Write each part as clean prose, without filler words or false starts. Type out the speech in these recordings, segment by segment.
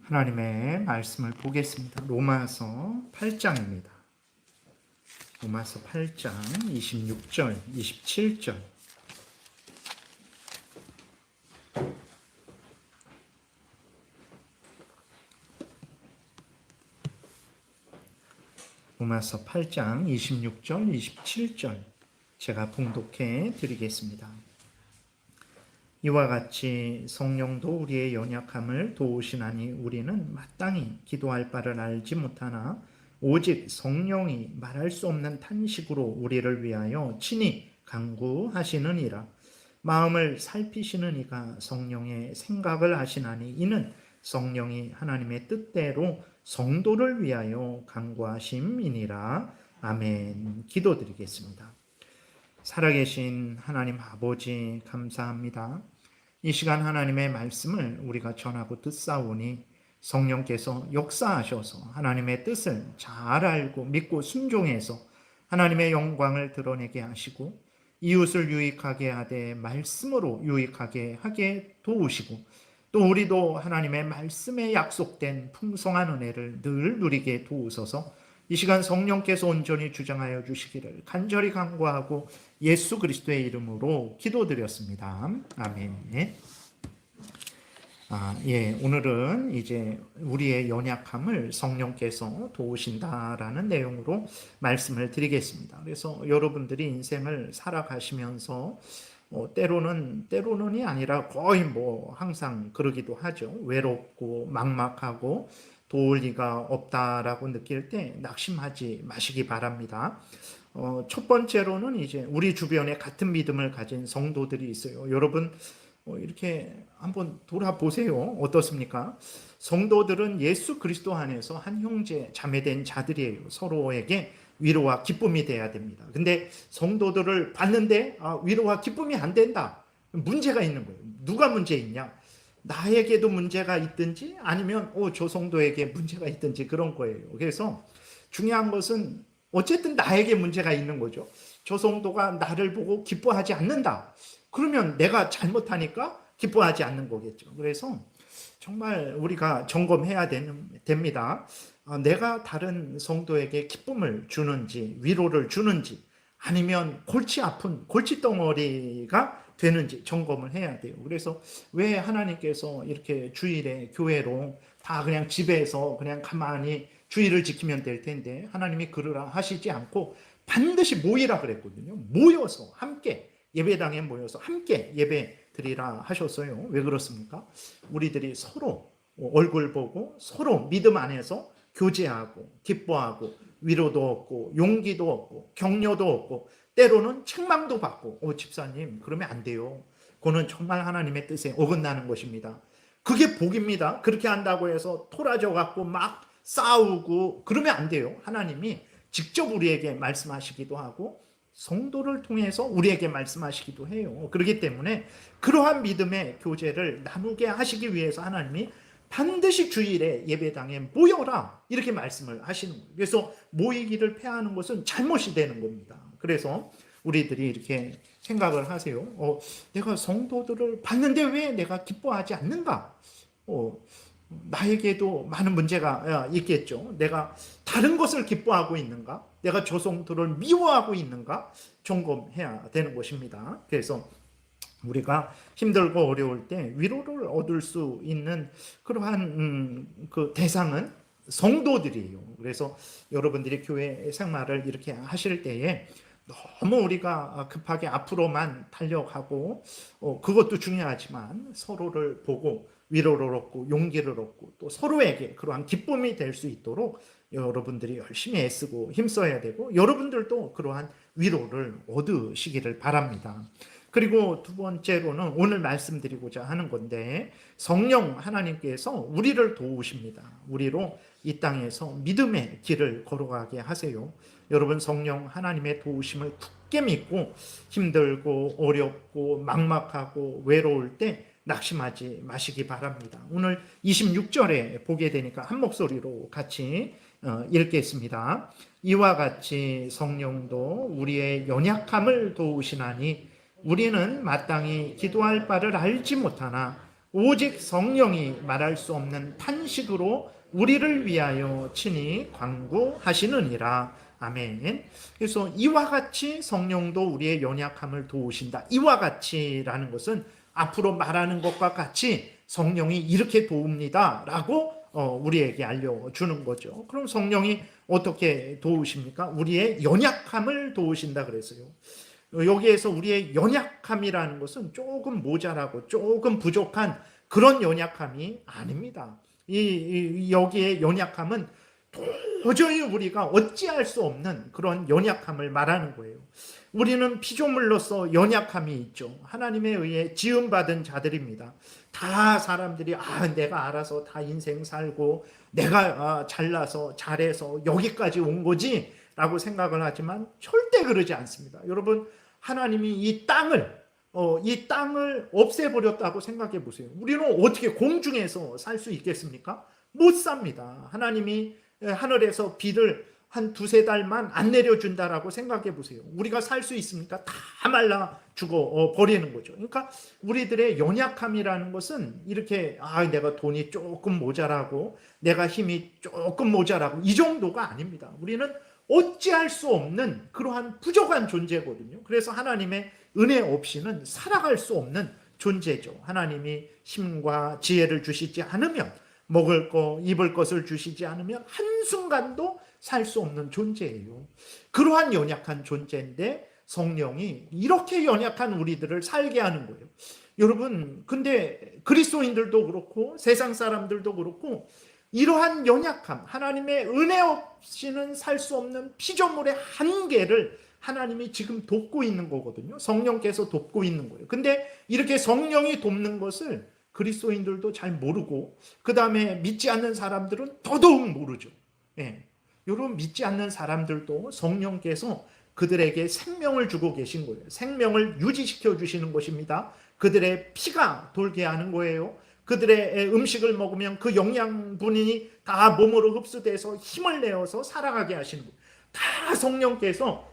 하나님의 말씀을 보겠습니다. 로마서 8장입니다. 로마서 8장 26절, 27절. 로마서 8장 26절, 27절 제가 봉독해 드리겠습니다. 이와 같이 성령도 우리의 연약함을 도우시나니 우리는 마땅히 기도할 바를 알지 못하나 오직 성령이 말할 수 없는 탄식으로 우리를 위하여 친히 간구하시느니라. 마음을 살피시는 이가 성령의 생각을 하시나니 이는 성령이 하나님의 뜻대로 성도를 위하여 간구하심이니라. 아멘. 기도드리겠습니다. 살아계신 하나님 아버지 감사합니다. 이 시간 하나님의 말씀을 우리가 전하고 듣사오니 성령께서 역사하셔서 하나님의 뜻을 잘 알고 믿고 순종해서 하나님의 영광을 드러내게 하시고 이웃을 유익하게 하되 말씀으로 유익하게 하게 도우시고 또 우리도 하나님의 말씀에 약속된 풍성한 은혜를 늘 누리게 도우소서. 이 시간 성령께서 온전히 주장하여 주시기를 간절히 간구하고 예수 그리스도의 이름으로 기도드렸습니다. 아멘. 오늘은 이제 우리의 연약함을 성령께서 도우신다라는 내용으로 말씀을 드리겠습니다. 그래서 여러분들이 인생을 살아가시면서 때로는이 아니라 거의 항상 그러기도 하죠. 외롭고 막막하고 도울 리가 없다라고 느낄 때 낙심하지 마시기 바랍니다. 첫 번째로는 이제 우리 주변에 같은 믿음을 가진 성도들이 있어요. 여러분 이렇게 한번 돌아보세요. 어떻습니까? 성도들은 예수 그리스도 안에서 한 형제 자매된 자들이에요. 서로에게 위로와 기쁨이 돼야 됩니다. 근데 성도들을 봤는데 위로와 기쁨이 안 된다. 문제가 있는 거예요. 누가 문제 있냐? 나에게도 문제가 있든지 아니면 저 성도에게 문제가 있든지 그런 거예요. 그래서 중요한 것은 어쨌든 나에게 문제가 있는 거죠. 저 성도가 나를 보고 기뻐하지 않는다. 그러면 내가 잘못하니까 기뻐하지 않는 거겠죠. 그래서 정말 우리가 점검해야 됩니다. 내가 다른 성도에게 기쁨을 주는지 위로를 주는지 아니면 골치 아픈 골칫덩어리가 되는지 점검을 해야 돼요. 그래서 왜 하나님께서 이렇게 주일에 교회로 다 그냥 집에서 그냥 가만히 주일을 지키면 될 텐데 하나님이 그러라 하시지 않고 반드시 모이라 그랬거든요. 모여서 함께 예배당에 모여서 함께 예배 드리라 하셨어요. 왜 그렇습니까? 우리들이 서로 얼굴 보고 서로 믿음 안에서 교제하고 기뻐하고 위로도 얻고 용기도 얻고 격려도 얻고 때로는 책망도 받고 집사님 그러면 안 돼요. 그거는 정말 하나님의 뜻에 어긋나는 것입니다. 그게 복입니다. 그렇게 한다고 해서 토라져 갖고 막 싸우고 그러면 안 돼요. 하나님이 직접 우리에게 말씀하시기도 하고 성도를 통해서 우리에게 말씀하시기도 해요. 그렇기 때문에 그러한 믿음의 교제를 나누게 하시기 위해서 하나님이 반드시 주일에 예배당에 모여라 이렇게 말씀을 하시는 거예요. 그래서 모이기를 폐하는 것은 잘못이 되는 겁니다. 그래서 우리들이 이렇게 생각을 하세요. 내가 성도들을 봤는데 왜 내가 기뻐하지 않는가? 나에게도 많은 문제가 있겠죠. 내가 다른 것을 기뻐하고 있는가? 내가 저 성도를 미워하고 있는가? 점검해야 되는 것입니다. 그래서 우리가 힘들고 어려울 때 위로를 얻을 수 있는 그러한 그 대상은 성도들이에요. 그래서 여러분들이 교회 생활을 이렇게 하실 때에 너무 우리가 급하게 앞으로만 달려가고 그것도 중요하지만 서로를 보고 위로를 얻고 용기를 얻고 또 서로에게 그러한 기쁨이 될 수 있도록 여러분들이 열심히 애쓰고 힘써야 되고 여러분들도 그러한 위로를 얻으시기를 바랍니다. 그리고 두 번째로는 오늘 말씀드리고자 하는 건데 성령 하나님께서 우리를 도우십니다. 우리로 이 땅에서 믿음의 길을 걸어가게 하세요. 여러분 성령 하나님의 도우심을 굳게 믿고 힘들고 어렵고 막막하고 외로울 때 낙심하지 마시기 바랍니다. 오늘 26절에 보게 되니까 한 목소리로 같이 읽겠습니다. 이와 같이 성령도 우리의 연약함을 도우시나니 우리는 마땅히 기도할 바를 알지 못하나 오직 성령이 말할 수 없는 탄식으로 우리를 위하여 친히 간구하시느니라. 아멘. 그래서 이와 같이 성령도 우리의 연약함을 도우신다. 이와 같이라는 것은 앞으로 말하는 것과 같이 성령이 이렇게 도웁니다 라고 우리에게 알려주는 거죠. 그럼 성령이 어떻게 도우십니까? 우리의 연약함을 도우신다 그랬어요. 여기에서 우리의 연약함이라는 것은 조금 모자라고 조금 부족한 그런 연약함이 아닙니다. 여기에 연약함은 도저히 우리가 어찌할 수 없는 그런 연약함을 말하는 거예요. 우리는 피조물로서 연약함이 있죠. 하나님에 의해 지음받은 자들입니다. 다 사람들이 내가 알아서 다 인생 살고 내가 잘나서 잘해서 여기까지 온 거지 라고 생각을 하지만 절대 그러지 않습니다. 여러분, 하나님이 이 땅을 없애버렸다고 생각해 보세요. 우리는 어떻게 공중에서 살 수 있겠습니까? 못 삽니다. 하나님이 하늘에서 비를 한 두세 달만 안 내려준다라고 생각해 보세요. 우리가 살 수 있습니까? 다 말라 죽어 버리는 거죠. 그러니까 우리들의 연약함이라는 것은 이렇게 내가 돈이 조금 모자라고 내가 힘이 조금 모자라고 이 정도가 아닙니다. 우리는 어찌할 수 없는 그러한 부족한 존재거든요. 그래서 하나님의 은혜 없이는 살아갈 수 없는 존재죠. 하나님이 힘과 지혜를 주시지 않으면, 먹을 거, 입을 것을 주시지 않으면 한순간도 살 수 없는 존재예요. 그러한 연약한 존재인데 성령이 이렇게 연약한 우리들을 살게 하는 거예요. 여러분, 근데 그리스도인들도 그렇고 세상 사람들도 그렇고 이러한 연약함, 하나님의 은혜 없이는 살 수 없는 피조물의 한계를 하나님이 지금 돕고 있는 거거든요. 성령께서 돕고 있는 거예요. 근데 이렇게 성령이 돕는 것을 그리스도인들도 잘 모르고 그 다음에 믿지 않는 사람들은 더더욱 모르죠. 여러분, 믿지 않는 사람들도 성령께서 그들에게 생명을 주고 계신 거예요. 생명을 유지시켜 주시는 것입니다. 그들의 피가 돌게 하는 거예요. 그들의 음식을 먹으면 그 영양분이 다 몸으로 흡수돼서 힘을 내어서 살아가게 하시는 거예요. 다 성령께서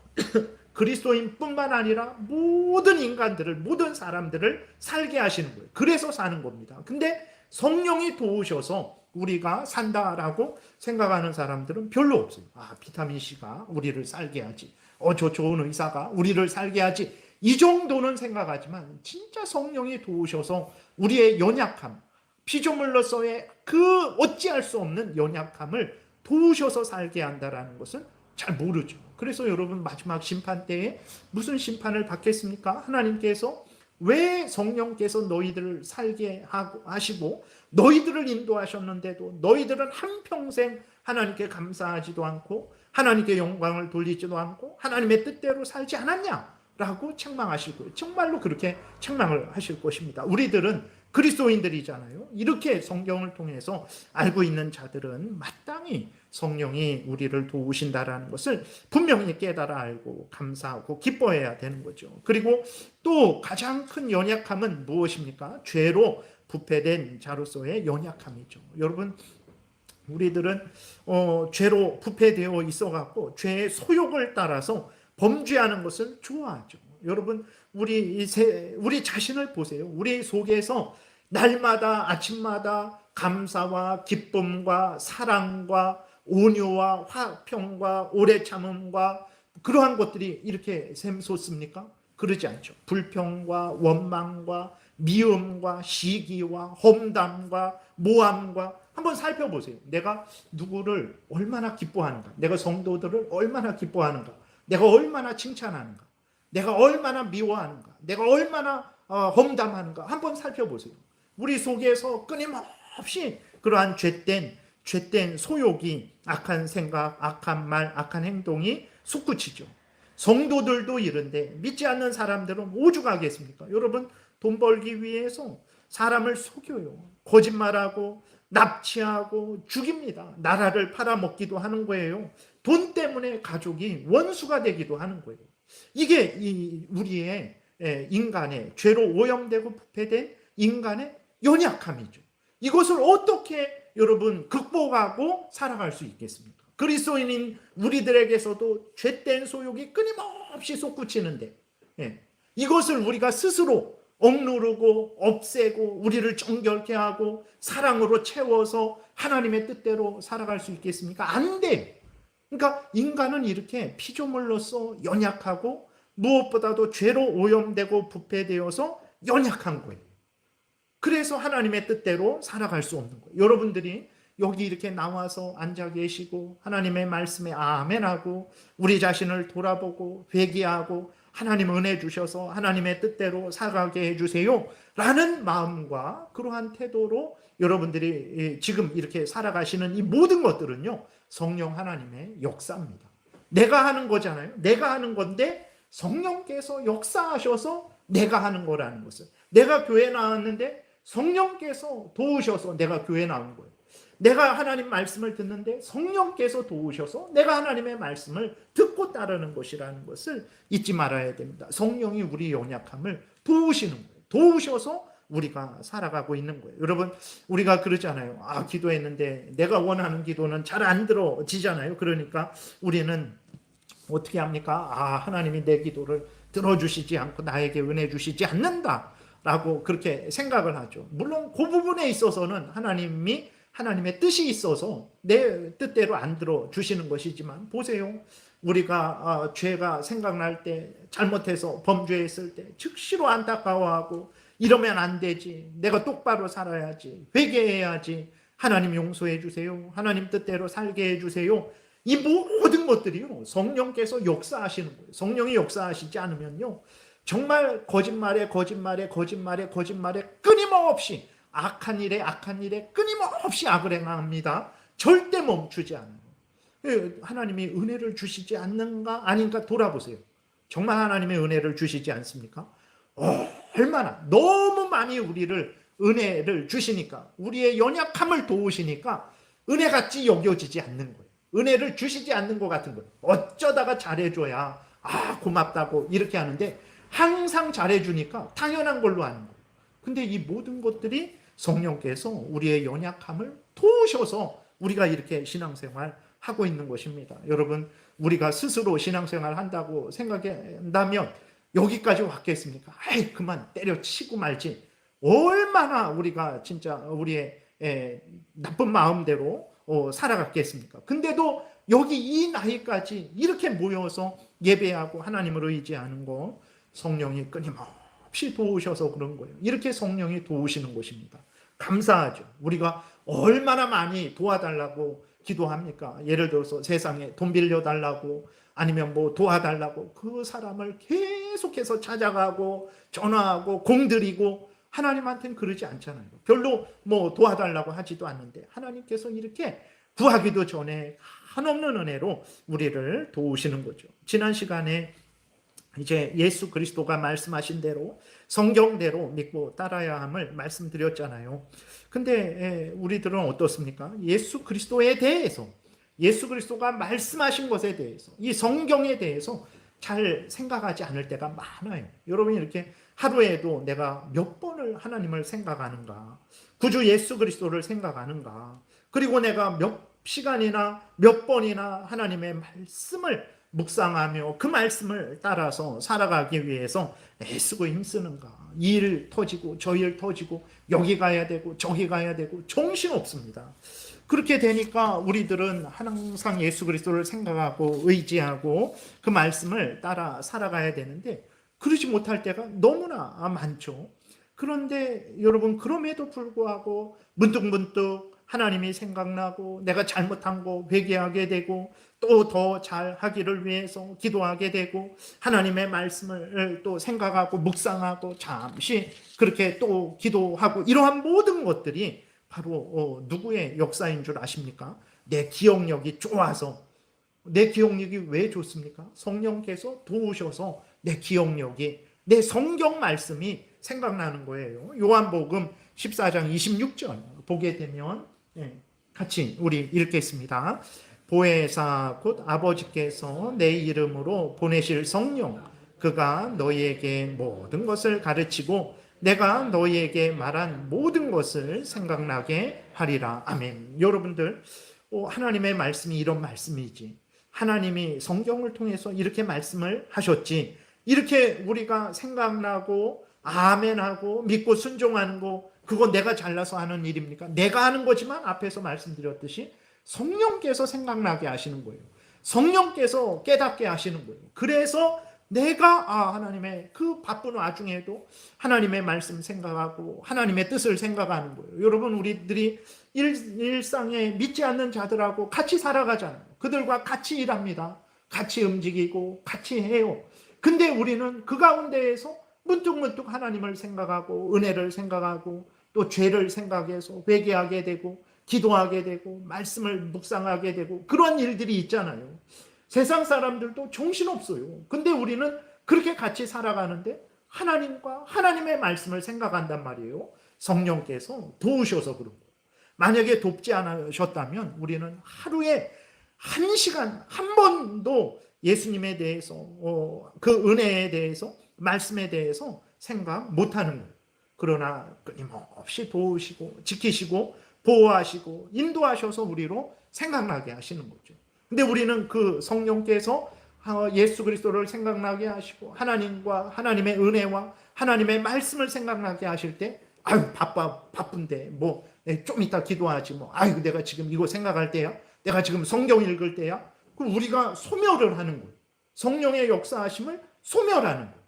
그리스도인뿐만 아니라 모든 인간들을, 모든 사람들을 살게 하시는 거예요. 그래서 사는 겁니다. 근데 성령이 도우셔서 우리가 산다라고 생각하는 사람들은 별로 없어요. 비타민C가 우리를 살게 하지. 저 좋은 의사가 우리를 살게 하지. 이 정도는 생각하지만 진짜 성령이 도우셔서 우리의 연약함, 피조물로서의 그 어찌할 수 없는 연약함을 도우셔서 살게 한다라는 것은 잘 모르죠. 그래서 여러분, 마지막 심판 때에 무슨 심판을 받겠습니까? 하나님께서 왜 성령께서 너희들을 살게 하시고 너희들을 인도하셨는데도 너희들은 한평생 하나님께 감사하지도 않고 하나님께 영광을 돌리지도 않고 하나님의 뜻대로 살지 않았냐? 라고 책망하실 거예요. 정말로 그렇게 책망을 하실 것입니다. 우리들은 그리스도인들이잖아요. 이렇게 성경을 통해서 알고 있는 자들은 마땅히 성령이 우리를 도우신다라는 것을 분명히 깨달아 알고 감사하고 기뻐해야 되는 거죠. 그리고 또 가장 큰 연약함은 무엇입니까? 죄로 부패된 자로서의 연약함이죠. 여러분, 우리들은 죄로 부패되어 있어갖고 죄의 소욕을 따라서 범죄하는 것을 좋아하죠. 여러분, 우리 자신을 보세요. 우리 속에서 날마다 아침마다 감사와 기쁨과 사랑과 온유와 화평과 오래 참음과 그러한 것들이 이렇게 샘솟습니까? 그러지 않죠. 불평과 원망과 미움과 시기와 험담과 모함과 한번 살펴보세요. 내가 누구를 얼마나 기뻐하는가? 내가 성도들을 얼마나 기뻐하는가? 내가 얼마나 칭찬하는가? 내가 얼마나 미워하는가? 내가 얼마나 험담하는가? 한번 살펴보세요. 우리 속에서 끊임없이 그러한 죄된 소욕이, 악한 생각, 악한 말, 악한 행동이 솟구치죠. 성도들도 이런데 믿지 않는 사람들은 오죽하겠습니까? 여러분, 돈 벌기 위해서 사람을 속여요. 거짓말하고 납치하고 죽입니다. 나라를 팔아먹기도 하는 거예요. 돈 때문에 가족이 원수가 되기도 하는 거예요. 이게 우리의 인간의 죄로 오염되고 부패된 인간의 연약함이죠. 이것을 어떻게 여러분 극복하고 살아갈 수 있겠습니까? 그리스도인인 우리들에게서도 죄된 소욕이 끊임없이 솟구치는데 이것을 우리가 스스로 억누르고 없애고 우리를 정결케 하고 사랑으로 채워서 하나님의 뜻대로 살아갈 수 있겠습니까? 안 돼. 그러니까 인간은 이렇게 피조물로서 연약하고 무엇보다도 죄로 오염되고 부패되어서 연약한 거예요. 그래서 하나님의 뜻대로 살아갈 수 없는 거예요. 여러분들이 여기 이렇게 나와서 앉아 계시고 하나님의 말씀에 아멘하고 우리 자신을 돌아보고 회개하고 하나님 은혜 주셔서 하나님의 뜻대로 살아가게 해주세요 라는 마음과 그러한 태도로 여러분들이 지금 이렇게 살아가시는 이 모든 것들은요, 성령 하나님의 역사입니다. 내가 하는 거잖아요. 내가 하는 건데 성령께서 역사하셔서 내가 하는 거라는 것을. 내가 교회 나왔는데 성령께서 도우셔서 내가 교회 나온 거예요. 내가 하나님 말씀을 듣는데 성령께서 도우셔서 내가 하나님의 말씀을 듣고 따르는 것이라는 것을 잊지 말아야 됩니다. 성령이 우리 연약함을 도우시는 거예요. 도우셔서 우리가 살아가고 있는 거예요. 여러분, 우리가 그러잖아요. 기도했는데 내가 원하는 기도는 잘 안 들어지잖아요. 그러니까 우리는 어떻게 합니까? 하나님이 내 기도를 들어주시지 않고 나에게 은혜 주시지 않는다 라고 그렇게 생각을 하죠. 물론 그 부분에 있어서는 하나님의 뜻이 있어서 내 뜻대로 안 들어주시는 것이지만, 보세요. 우리가 죄가 생각날 때, 잘못해서 범죄했을 때 즉시로 안타까워하고 이러면 안 되지, 내가 똑바로 살아야지, 회개해야지, 하나님 용서해 주세요, 하나님 뜻대로 살게 해주세요, 이 모든 것들이요, 성령께서 역사하시는 거예요. 성령이 역사하시지 않으면요, 정말 거짓말에 끊임없이 악한 일에 끊임없이 악을 행합니다. 절대 멈추지 않아요. 하나님이 은혜를 주시지 않는가? 아닌가 돌아보세요. 정말 하나님의 은혜를 주시지 않습니까? 얼마나 너무 많이 우리를 은혜를 주시니까, 우리의 연약함을 도우시니까 은혜같이 여겨지지 않는 거예요. 은혜를 주시지 않는 것 같은 거예요. 어쩌다가 잘해줘야 고맙다고 이렇게 하는데, 항상 잘해주니까 당연한 걸로 하는 거예요. 근데 이 모든 것들이 성령께서 우리의 연약함을 도우셔서 우리가 이렇게 신앙생활 하고 있는 것입니다. 여러분, 우리가 스스로 신앙생활 한다고 생각한다면 여기까지 왔겠습니까? 그만 때려치고 말지. 얼마나 우리가 진짜 우리의 나쁜 마음대로 살아갔겠습니까? 근데도 여기 이 나이까지 이렇게 모여서 예배하고 하나님을 의지하는 거, 성령이 끊임없이 도우셔서 그런 거예요. 이렇게 성령이 도우시는 것입니다. 감사하죠. 우리가 얼마나 많이 도와달라고 기도합니까? 예를 들어서 세상에 돈 빌려달라고, 아니면 뭐 도와달라고 그 사람을 계속해서 찾아가고 전화하고 공들이고, 하나님한테는 그러지 않잖아요. 별로 뭐 도와달라고 하지도 않는데 하나님께서 이렇게 구하기도 전에 한없는 은혜로 우리를 도우시는 거죠. 지난 시간에 이제 예수 그리스도가 말씀하신 대로 성경대로 믿고 따라야 함을 말씀드렸잖아요. 근데 우리들은 어떻습니까? 예수 그리스도에 대해서, 예수 그리스도가 말씀하신 것에 대해서, 이 성경에 대해서 잘 생각하지 않을 때가 많아요. 여러분이 이렇게 하루에도 내가 몇 번을 하나님을 생각하는가, 구주 예수 그리스도를 생각하는가, 그리고 내가 몇 시간이나 몇 번이나 하나님의 말씀을 묵상하며 그 말씀을 따라서 살아가기 위해서 애쓰고 힘쓰는가. 이 일 터지고 저 일 터지고 여기 가야 되고 저기 가야 되고 정신없습니다. 그렇게 되니까 우리들은 항상 예수 그리스도를 생각하고 의지하고 그 말씀을 따라 살아가야 되는데 그러지 못할 때가 너무나 많죠. 그런데 여러분, 그럼에도 불구하고 문득문득 하나님이 생각나고 내가 잘못한 거 회개하게 되고 또 더 잘하기를 위해서 기도하게 되고 하나님의 말씀을 또 생각하고 묵상하고 잠시 그렇게 또 기도하고, 이러한 모든 것들이 바로 누구의 역사인 줄 아십니까? 내 기억력이 좋아서. 내 기억력이 왜 좋습니까? 성령께서 도우셔서 내 기억력이, 내 성경 말씀이 생각나는 거예요. 요한복음 14장 26절 보게 되면 같이 우리 읽겠습니다. 보혜사 곧 아버지께서 내 이름으로 보내실 성령, 그가 너희에게 모든 것을 가르치고 내가 너희에게 말한 모든 것을 생각나게 하리라. 아멘. 여러분들, 하나님의 말씀이 이런 말씀이지, 하나님이 성경을 통해서 이렇게 말씀을 하셨지, 이렇게 우리가 생각나고 아멘하고 믿고 순종하는 거, 그거 내가 잘나서 하는 일입니까? 내가 하는 거지만 앞에서 말씀드렸듯이 성령께서 생각나게 하시는 거예요. 성령께서 깨닫게 하시는 거예요. 그래서 내가 하나님의 그 바쁜 와중에도 하나님의 말씀 생각하고 하나님의 뜻을 생각하는 거예요. 여러분, 우리들이 일상에 믿지 않는 자들하고 같이 살아가잖아요. 그들과 같이 일합니다. 같이 움직이고 같이 해요. 근데 우리는 그 가운데에서 문득문득 하나님을 생각하고 은혜를 생각하고 또 죄를 생각해서 회개하게 되고 기도하게 되고 말씀을 묵상하게 되고 그런 일들이 있잖아요. 세상 사람들도 정신없어요. 근데 우리는 그렇게 같이 살아가는데 하나님과 하나님의 말씀을 생각한단 말이에요. 성령께서 도우셔서 그런 거예요. 만약에 돕지 않으셨다면 우리는 하루에 1시간 한 번도 예수님에 대해서 그 은혜에 대해서 말씀에 대해서 생각 못하는 거예요. 그러나 끊임없이 도우시고 지키시고 보호하시고 인도하셔서 우리로 생각나게 하시는 거죠. 근데 우리는 그 성령께서 예수 그리스도를 생각나게 하시고 하나님과 하나님의 은혜와 하나님의 말씀을 생각나게 하실 때 아유 바쁜데 뭐 좀 이따 기도하지 뭐 아유 내가 지금 이거 생각할 때야, 내가 지금 성경 읽을 때야. 그럼 우리가 소멸을 하는 거예요. 성령의 역사하심을 소멸하는 거예요.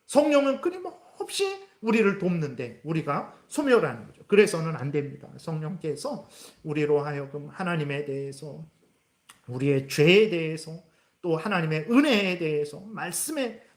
성령은 끊임없이 우리를 돕는데 우리가 소멸하는 거죠. 그래서는 안 됩니다. 성령께서 우리로 하여금 하나님에 대해서, 우리의 죄에 대해서, 또 하나님의 은혜에 대해서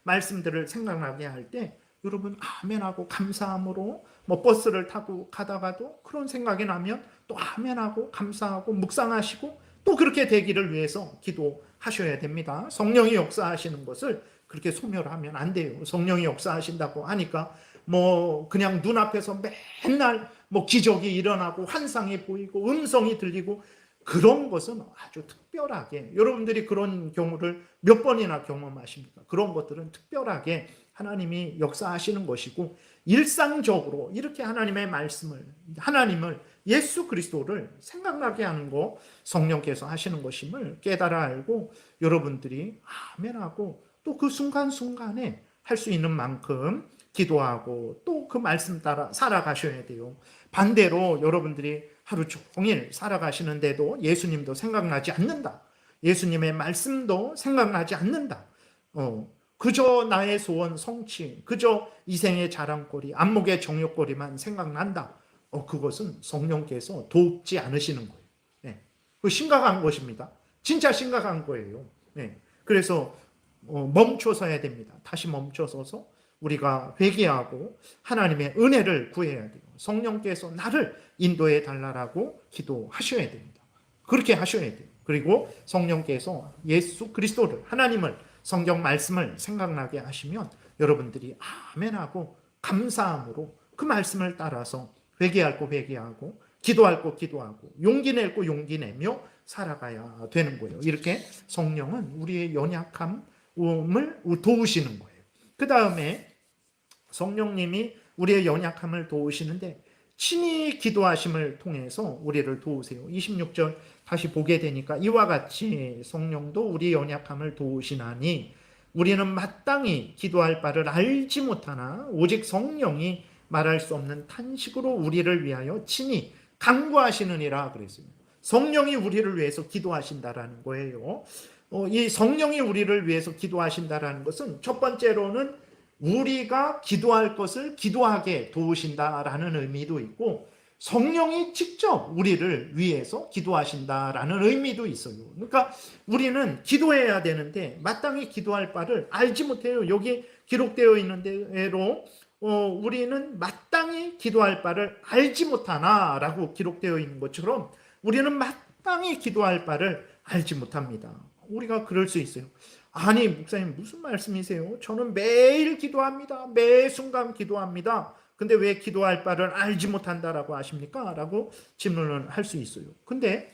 말씀들을 생각나게 할 때 여러분 아멘하고 감사함으로 뭐 버스를 타고 가다가도 그런 생각이 나면 또 아멘하고 감사하고 묵상하시고 또 그렇게 되기를 위해서 기도하셔야 됩니다. 성령이 역사하시는 것을 그렇게 소멸하면 안 돼요. 성령이 역사하신다고 하니까 뭐 그냥 눈앞에서 맨날 뭐 기적이 일어나고 환상이 보이고 음성이 들리고 그런 것은 아주 특별하게, 여러분들이 그런 경우를 몇 번이나 경험하십니까? 그런 것들은 특별하게 하나님이 역사하시는 것이고, 일상적으로 이렇게 하나님의 말씀을, 하나님을, 예수 그리스도를 생각나게 하는 거 성령께서 하시는 것임을 깨달아 알고 여러분들이 아멘하고 또 그 순간순간에 할 수 있는 만큼 기도하고 또 그 말씀 따라 살아가셔야 돼요. 반대로 여러분들이 하루 종일 살아가시는데도 예수님도 생각나지 않는다. 예수님의 말씀도 생각나지 않는다. 그저 나의 소원 성취, 그저 이생의 자랑거리, 안목의 정욕거리만 생각난다. 그것은 성령께서 돕지 않으시는 거예요. 네. 그 심각한 것입니다. 진짜 심각한 거예요. 네. 그래서 멈춰서야 됩니다. 다시 멈춰서서 우리가 회개하고 하나님의 은혜를 구해야 돼요. 성령께서 나를 인도해 달라고 기도하셔야 됩니다. 그렇게 하셔야 돼요. 그리고 성령께서 예수 그리스도를, 하나님을, 성경 말씀을 생각나게 하시면 여러분들이 아멘하고 감사함으로 그 말씀을 따라서 회개할 거 회개하고 기도할 거 기도하고 용기 낼 거 용기 내며 살아가야 되는 거예요. 이렇게 성령은 우리의 연약함을 도우시는 거예요. 그 다음에 성령님이 우리의 연약함을 도우시는데 친히 기도하심을 통해서 우리를 도우세요. 26절 다시 보게 되니까 이와 같이 성령도 우리의 연약함을 도우시나니 우리는 마땅히 기도할 바를 알지 못하나 오직 성령이 말할 수 없는 탄식으로 우리를 위하여 친히 간구하시느니라 그랬어요. 성령이 우리를 위해서 기도하신다라는 거예요. 이 성령이 우리를 위해서 기도하신다라는 것은 첫 번째로는 우리가 기도할 것을 기도하게 도우신다라는 의미도 있고 성령이 직접 우리를 위해서 기도하신다라는 의미도 있어요. 그러니까 우리는 기도해야 되는데 마땅히 기도할 바를 알지 못해요. 여기 기록되어 있는 대로 우리는 마땅히 기도할 바를 알지 못하나라고 기록되어 있는 것처럼 우리는 마땅히 기도할 바를 알지 못합니다. 우리가 그럴 수 있어요. 아니 목사님 무슨 말씀이세요? 저는 매일 기도합니다. 매 순간 기도합니다. 근데 왜 기도할 바를 알지 못한다라고 하십니까? 라고 질문을 할 수 있어요. 근데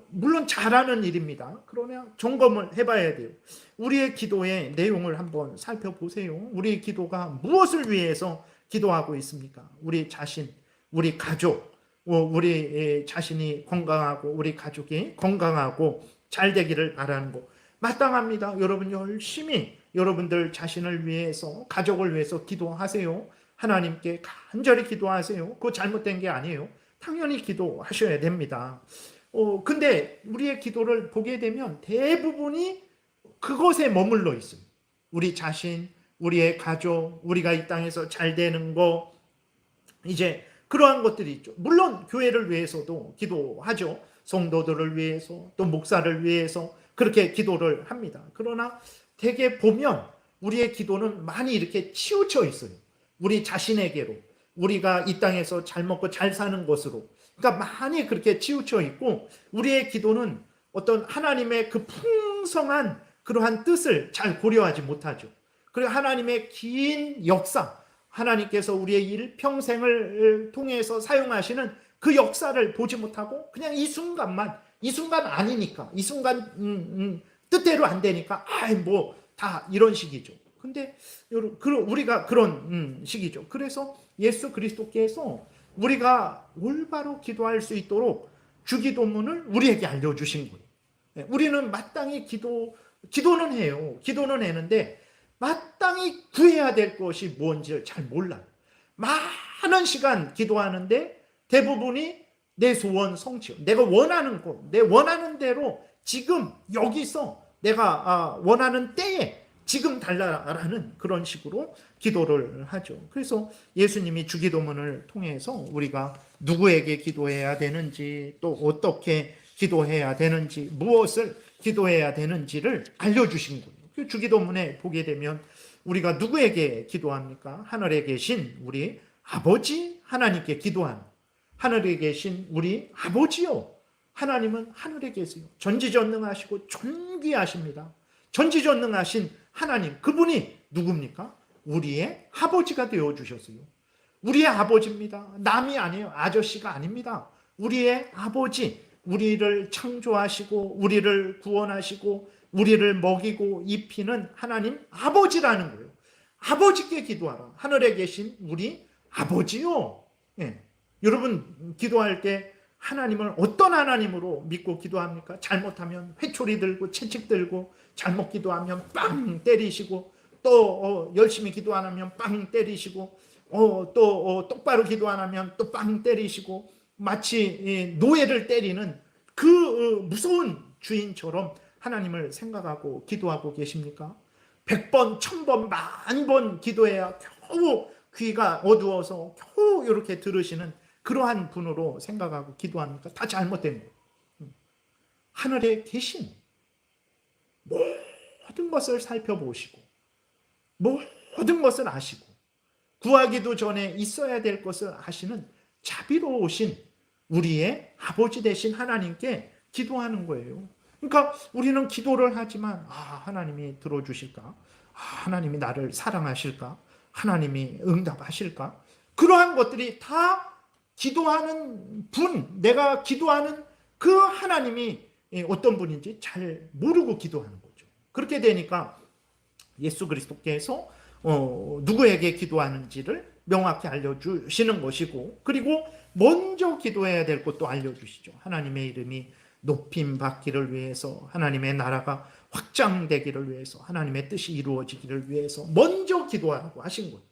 물론 잘하는 일입니다. 그러나 점검을 해봐야 돼요. 우리의 기도의 내용을 한번 살펴보세요. 우리의 기도가 무엇을 위해서 기도하고 있습니까? 우리 자신, 우리 가족, 우리 자신이 건강하고 우리 가족이 건강하고 잘 되기를 바라는 거 마땅합니다. 여러분 열심히 여러분들 자신을 위해서, 가족을 위해서 기도하세요. 하나님께 간절히 기도하세요. 그거 잘못된 게 아니에요. 당연히 기도하셔야 됩니다. 근데 우리의 기도를 보게 되면 대부분이 그것에 머물러 있어요. 우리 자신, 우리의 가족, 우리가 이 땅에서 잘 되는 거, 이제 그러한 것들이 있죠. 물론 교회를 위해서도 기도하죠. 성도들을 위해서, 또 목사를 위해서 그렇게 기도를 합니다. 그러나 대개 보면 우리의 기도는 많이 이렇게 치우쳐 있어요. 우리 자신에게로, 우리가 이 땅에서 잘 먹고 잘 사는 것으로. 그러니까 많이 그렇게 치우쳐 있고, 우리의 기도는 어떤 하나님의 그 풍성한 그러한 뜻을 잘 고려하지 못하죠. 그리고 하나님의 긴 역사, 하나님께서 우리의 일평생을 통해서 사용하시는 그 역사를 보지 못하고 그냥 이 순간만, 이 순간 아니니까, 이 순간 뜻대로 안 되니까 뭐 다 이런 식이죠. 근데 우리가 그런 식이죠. 그래서 예수 그리스도께서 우리가 올바로 기도할 수 있도록 주기도문을 우리에게 알려주신 거예요. 우리는 마땅히 기도는 해요. 기도는 하는데 마땅히 구해야 될 것이 뭔지를 잘 몰라요. 많은 시간 기도하는데 대부분이 내 소원 성취, 내가 원하는 거, 내 원하는 대로 지금 여기서 내가 원하는 때에 지금 달라라는 그런 식으로 기도를 하죠. 그래서 예수님이 주기도문을 통해서 우리가 누구에게 기도해야 되는지, 또 어떻게 기도해야 되는지, 무엇을 기도해야 되는지를 알려주신 거예요. 주기도문에 보게 되면 우리가 누구에게 기도합니까? 하늘에 계신 우리 아버지 하나님께 기도하는, 하늘에 계신 우리 아버지요. 하나님은 하늘에 계세요. 전지전능하시고 존귀하십니다. 전지전능하신 하나님, 그분이 누굽니까? 우리의 아버지가 되어주셨어요. 우리의 아버지입니다. 남이 아니에요. 아저씨가 아닙니다. 우리의 아버지, 우리를 창조하시고 우리를 구원하시고 우리를 먹이고 입히는 하나님 아버지라는 거예요. 아버지께 기도하라. 하늘에 계신 우리 아버지요. 예. 여러분 기도할 때 하나님을 어떤 하나님으로 믿고 기도합니까? 잘못하면 회초리 들고 채찍 들고, 잘못 기도하면 빵 때리시고, 또 열심히 기도 안 하면 빵 때리시고, 또 똑바로 기도 안 하면 또 빵 때리시고, 마치 노예를 때리는 그 무서운 주인처럼 하나님을 생각하고 기도하고 계십니까? 100번, 1000번, 10,000번 기도해야 겨우 귀가 어두워서 겨우 이렇게 들으시는 그러한 분으로 생각하고 기도합니까? 다 잘못된 거예요. 하늘에 계신, 모든 것을 살펴보시고 모든 것을 아시고 구하기도 전에 있어야 될 것을 아시는 자비로우신 우리의 아버지 되신 하나님께 기도하는 거예요. 그러니까 우리는 기도를 하지만 하나님이 들어주실까? 하나님이 나를 사랑하실까? 하나님이 응답하실까? 그러한 것들이 다 기도하는 분, 내가 기도하는 그 하나님이 어떤 분인지 잘 모르고 기도하는 거죠. 그렇게 되니까 예수 그리스도께서 누구에게 기도하는지를 명확히 알려주시는 것이고, 그리고 먼저 기도해야 될 것도 알려주시죠. 하나님의 이름이 높임 받기를 위해서, 하나님의 나라가 확장되기를 위해서, 하나님의 뜻이 이루어지기를 위해서 먼저 기도하라고 하신 거예요.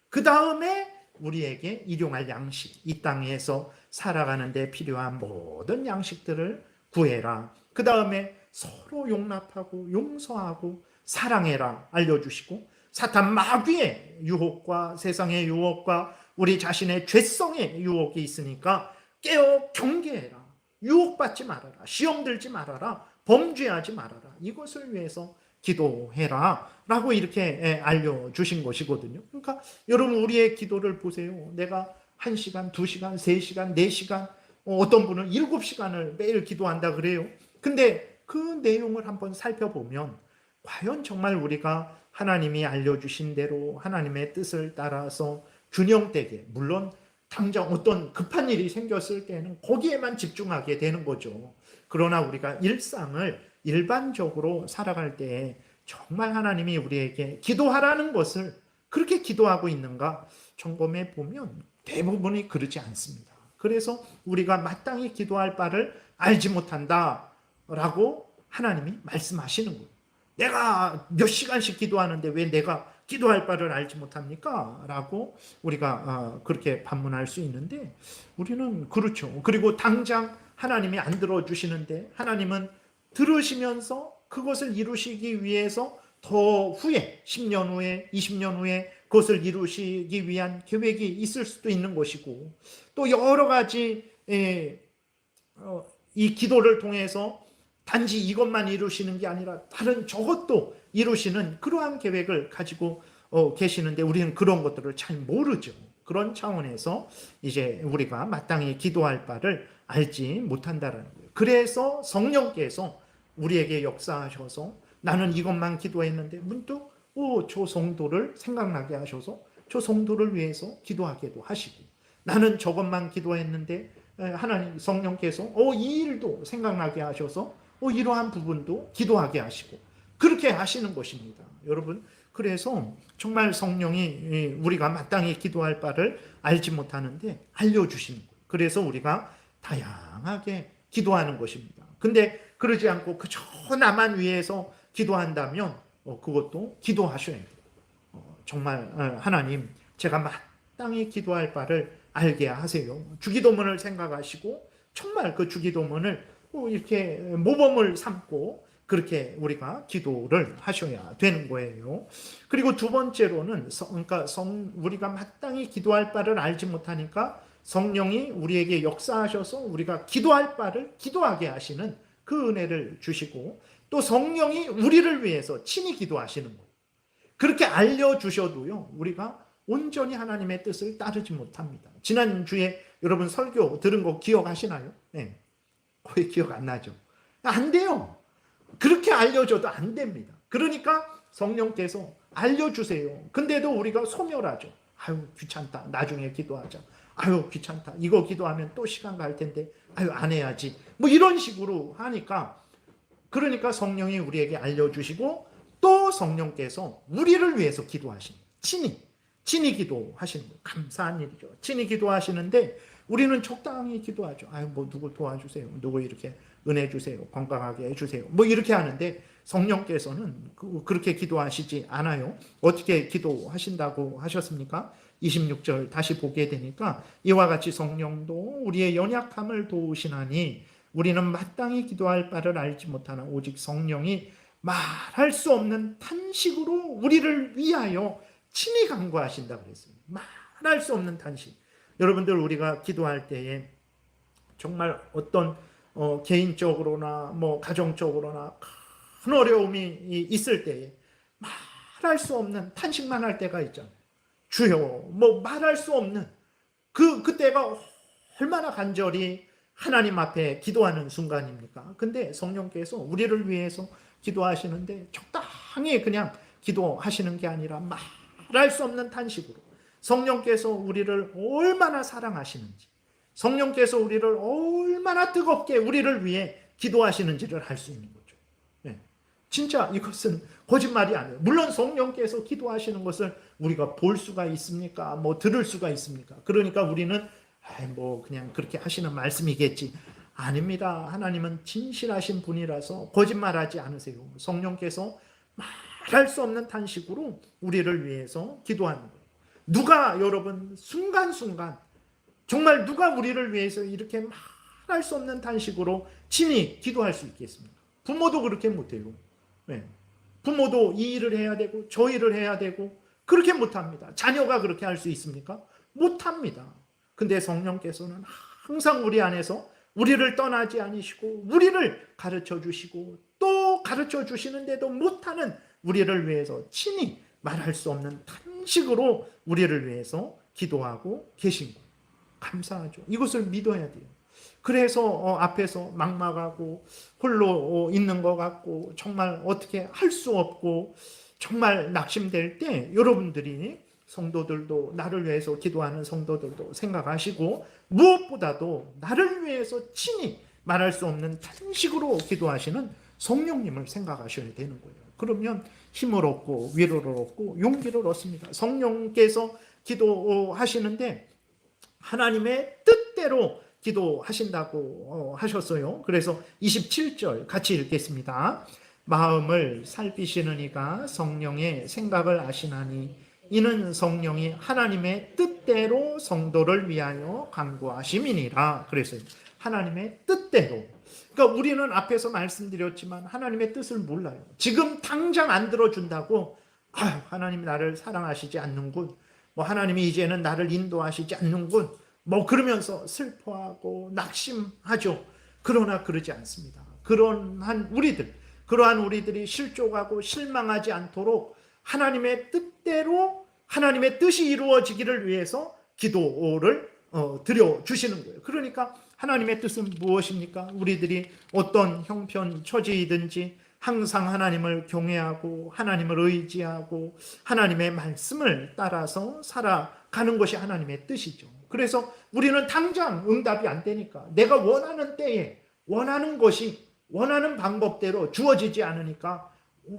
그 다음에 우리에게 일용할 양식, 이 땅에서 살아가는 데 필요한 모든 양식들을 구해라. 그 다음에 서로 용납하고 용서하고 사랑해라 알려주시고, 사탄 마귀의 유혹과 세상의 유혹과 우리 자신의 죄성의 유혹이 있으니까 깨어 경계해라. 유혹받지 말아라. 시험 들지 말아라. 범죄하지 말아라. 이것을 위해서 기도해라 라고 이렇게 알려주신 것이거든요. 그러니까 여러분 우리의 기도를 보세요. 내가 1시간, 2시간, 3시간, 4시간, 어떤 분은 7시간을 매일 기도한다 그래요. 근데 그 내용을 한번 살펴보면 과연 정말 우리가 하나님이 알려주신 대로 하나님의 뜻을 따라서 균형되게, 물론 당장 어떤 급한 일이 생겼을 때는 거기에만 집중하게 되는 거죠. 그러나 우리가 일상을 일반적으로 살아갈 때 정말 하나님이 우리에게 기도하라는 것을 그렇게 기도하고 있는가 점검해 보면 대부분이 그러지 않습니다. 그래서 우리가 마땅히 기도할 바를 알지 못한다라고 하나님이 말씀하시는 거예요. 내가 몇 시간씩 기도하는데 왜 내가 기도할 바를 알지 못합니까? 라고 우리가 그렇게 반문할 수 있는데 우리는 그렇죠. 그리고 당장 하나님이 안 들어주시는데 하나님은 들으시면서 그것을 이루시기 위해서 더 후에 10년 후에 20년 후에 그것을 이루시기 위한 계획이 있을 수도 있는 것이고 또 여러 가지 이 기도를 통해서 단지 이것만 이루시는 게 아니라 다른 저것도 이루시는 그러한 계획을 가지고 계시는데 우리는 그런 것들을 잘 모르죠. 그런 차원에서 이제 우리가 마땅히 기도할 바를 알지 못한다라는 거예요. 그래서 성령께서 우리에게 역사하셔서 나는 이것만 기도했는데 문득 저 성도를 생각나게 하셔서 저 성도를 위해서 기도하게도 하시고 나는 저것만 기도했는데 하나님 성령께서 이 일도 생각나게 하셔서 이러한 부분도 기도하게 하시고 그렇게 하시는 것입니다. 여러분 그래서 정말 성령이 우리가 마땅히 기도할 바를 알지 못하는데 알려주시는 거예요. 그래서 우리가 다양하게 기도하는 것입니다. 근데 그러지 않고 그저 나만 위해서 기도한다면 그것도 기도하셔야 돼요. 정말 하나님 제가 마땅히 기도할 바를 알게 하세요. 주기도문을 생각하시고 정말 그 주기도문을 이렇게 모범을 삼고 그렇게 우리가 기도를 하셔야 되는 거예요. 그리고 두 번째로는 그러니까 우리가 마땅히 기도할 바를 알지 못하니까 성령이 우리에게 역사하셔서 우리가 기도할 바를 기도하게 하시는 그 은혜를 주시고 또 성령이 우리를 위해서 친히 기도하시는 거예요. 그렇게 알려주셔도요 우리가 온전히 하나님의 뜻을 따르지 못합니다. 지난주에 여러분 설교 들은 거 기억하시나요? 네. 거의 기억 안 나죠. 안 돼요. 그렇게 알려줘도 안 됩니다. 그러니까 성령께서 알려주세요. 근데도 우리가 소멸하죠. 아유 귀찮다. 나중에 기도하자. 아유 귀찮다. 이거 기도하면 또 시간 갈 텐데 아유 안 해야지. 뭐 이런 식으로 하니까 그러니까 성령이 우리에게 알려주시고 또 성령께서 우리를 위해서 기도하시는 친히 기도하시는 거예요. 감사한 일이죠. 친히 기도하시는데 우리는 적당히 기도하죠. 아유 뭐 누구 도와주세요. 누구 이렇게 은혜 주세요. 건강하게 해주세요. 뭐 이렇게 하는데 성령께서는 그렇게 기도하시지 않아요. 어떻게 기도하신다고 하셨습니까? 26절 다시 보게 되니까 이와 같이 성령도 우리의 연약함을 도우시나니 우리는 마땅히 기도할 바를 알지 못하나 오직 성령이 말할 수 없는 탄식으로 우리를 위하여 친히 간구하신다 그랬어요. 말할 수 없는 탄식. 여러분들 우리가 기도할 때에 정말 어떤 개인적으로나 뭐 가정적으로나 큰 어려움이 있을 때에 말할 수 없는 탄식만 할 때가 있잖아요. 주여 뭐 말할 수 없는 그때가 얼마나 간절히 하나님 앞에 기도하는 순간입니까? 근데 성령께서 우리를 위해서 기도하시는데 적당히 그냥 기도하시는 게 아니라 말할 수 없는 탄식으로 성령께서 우리를 얼마나 사랑하시는지 성령께서 우리를 얼마나 뜨겁게 우리를 위해 기도하시는지를 알 수 있는 거죠. 네. 진짜 이것은 거짓말이 아니에요. 물론 성령께서 기도하시는 것을 우리가 볼 수가 있습니까? 뭐 들을 수가 있습니까? 그러니까 우리는 뭐 그냥 그렇게 하시는 말씀이겠지. 아닙니다. 하나님은 진실하신 분이라서 거짓말하지 않으세요. 성령께서 말할 수 없는 탄식으로 우리를 위해서 기도하는 거예요. 누가 여러분 순간순간 정말 누가 우리를 위해서 이렇게 말할 수 없는 탄식으로 친히 기도할 수 있겠습니까? 부모도 그렇게 못해요. 네. 부모도 이 일을 해야 되고 저 일을 해야 되고 그렇게 못합니다. 자녀가 그렇게 할 수 있습니까? 못합니다. 근데 성령께서는 항상 우리 안에서 우리를 떠나지 않으시고 우리를 가르쳐 주시고 또 가르쳐 주시는데도 못하는 우리를 위해서 친히 말할 수 없는 탄식으로 우리를 위해서 기도하고 계신 거예요. 감사하죠. 이것을 믿어야 돼요. 그래서 앞에서 막막하고 홀로 있는 것 같고 정말 어떻게 할 수 없고 정말 낙심될 때 여러분들이 성도들도 나를 위해서 기도하는 성도들도 생각하시고 무엇보다도 나를 위해서 친히 말할 수 없는 탄식으로 기도하시는 성령님을 생각하셔야 되는 거예요. 그러면 힘을 얻고 위로를 얻고 용기를 얻습니다. 성령께서 기도하시는데 하나님의 뜻대로 기도하신다고 하셨어요. 그래서 27절 같이 읽겠습니다. 마음을 살피시는 이가 성령의 생각을 아시나니 이는 성령이 하나님의 뜻대로 성도를 위하여 간구하심이니라. 그래서 하나님의 뜻대로. 그러니까 우리는 앞에서 말씀드렸지만 하나님의 뜻을 몰라요. 지금 당장 안 들어준다고 하나님이 나를 사랑하시지 않는군. 하나님이 이제는 나를 인도하시지 않는군. 그러면서 슬퍼하고 낙심하죠. 그러나 그러지 않습니다. 그러한 우리들이 실족하고 실망하지 않도록 하나님의 뜻대로 하나님의 뜻이 이루어지기를 위해서 기도를 드려주시는 거예요. 그러니까 하나님의 뜻은 무엇입니까? 우리들이 어떤 형편 처지이든지 항상 하나님을 경외하고 하나님을 의지하고 하나님의 말씀을 따라서 살아가는 것이 하나님의 뜻이죠. 그래서 우리는 당장 응답이 안 되니까 내가 원하는 때에 원하는 것이 원하는 방법대로 주어지지 않으니까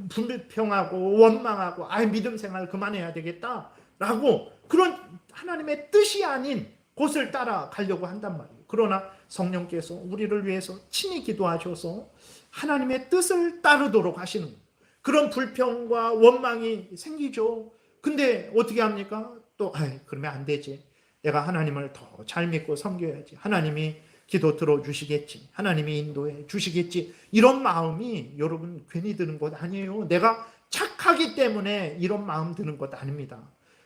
불평하고 원망하고 믿음 생활 그만해야 되겠다라고 그런 하나님의 뜻이 아닌 곳을 따라가려고 한단 말이에요. 그러나 성령께서 우리를 위해서 친히 기도하셔서 하나님의 뜻을 따르도록 하시는 거예요. 그런 불평과 원망이 생기죠. 근데 어떻게 합니까? 또 그러면 안 되지. 내가 하나님을 더 잘 믿고 섬겨야지. 하나님이 기도 들어주시겠지. 하나님이 인도해 주시겠지. 이런 마음이 여러분 괜히 드는 것 아니에요. 내가 착하기 때문에 이런 마음 드는 것 아닙니다.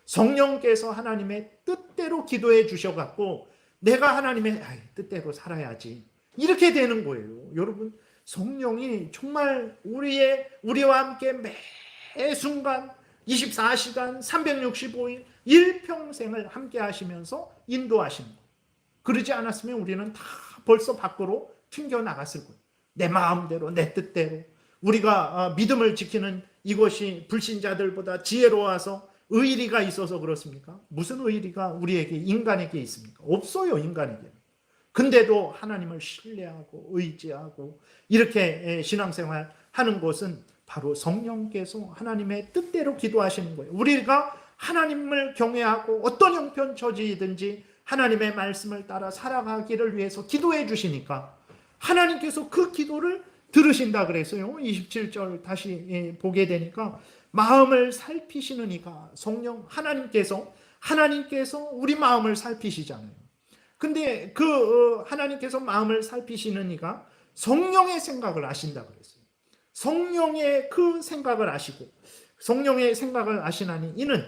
성령께서 하나님의 뜻대로 기도해 주셔갖고 내가 하나님의 뜻대로 살아야지. 이렇게 되는 거예요. 여러분 성령이 정말 우리와 함께 매 순간 24시간 365일 일평생을 함께 하시면서 인도하시는 거예요. 그러지 않았으면 우리는 다 벌써 밖으로 튕겨나갔을 거예요. 내 마음대로 내 뜻대로 우리가 믿음을 지키는 이것이 불신자들보다 지혜로워서 의리가 있어서 그렇습니까? 무슨 의리가 우리에게 인간에게 있습니까? 없어요. 인간에게. 근데도 하나님을 신뢰하고 의지하고 이렇게 신앙생활 하는 것은 바로 성령께서 하나님의 뜻대로 기도하시는 거예요. 우리가 하나님을 경외하고 어떤 형편 처지이든지 하나님의 말씀을 따라 살아가기를 위해서 기도해 주시니까 하나님께서 그 기도를 들으신다 그랬어요. 27절 다시 보게 되니까 마음을 살피시는 이가 성령 하나님께서 우리 마음을 살피시잖아요. 근데 그 하나님께서 마음을 살피시는 이가 성령의 생각을 아신다 그랬어요. 성령의 그 생각을 아시고 성령의 생각을 아시나니 이는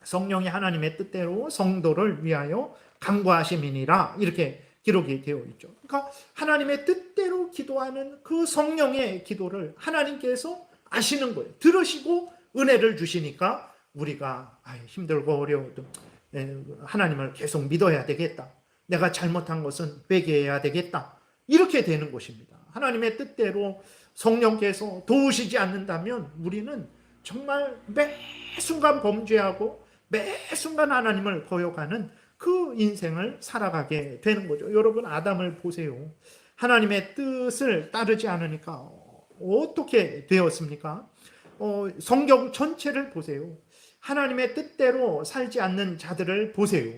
성령이 하나님의 뜻대로 성도를 위하여 간구하심이니라 이렇게 기록이 되어 있죠. 그러니까 하나님의 뜻대로 기도하는 그 성령의 기도를 하나님께서 아시는 거예요. 들으시고 은혜를 주시니까 우리가 힘들고 어려워도 하나님을 계속 믿어야 되겠다. 내가 잘못한 것은 회개해야 되겠다. 이렇게 되는 것입니다. 하나님의 뜻대로 성령께서 도우시지 않는다면 우리는 정말 매 순간 범죄하고 매 순간 하나님을 거역하는 그 인생을 살아가게 되는 거죠. 여러분 아담을 보세요. 하나님의 뜻을 따르지 않으니까 어떻게 되었습니까? 성경 전체를 보세요. 하나님의 뜻대로 살지 않는 자들을 보세요.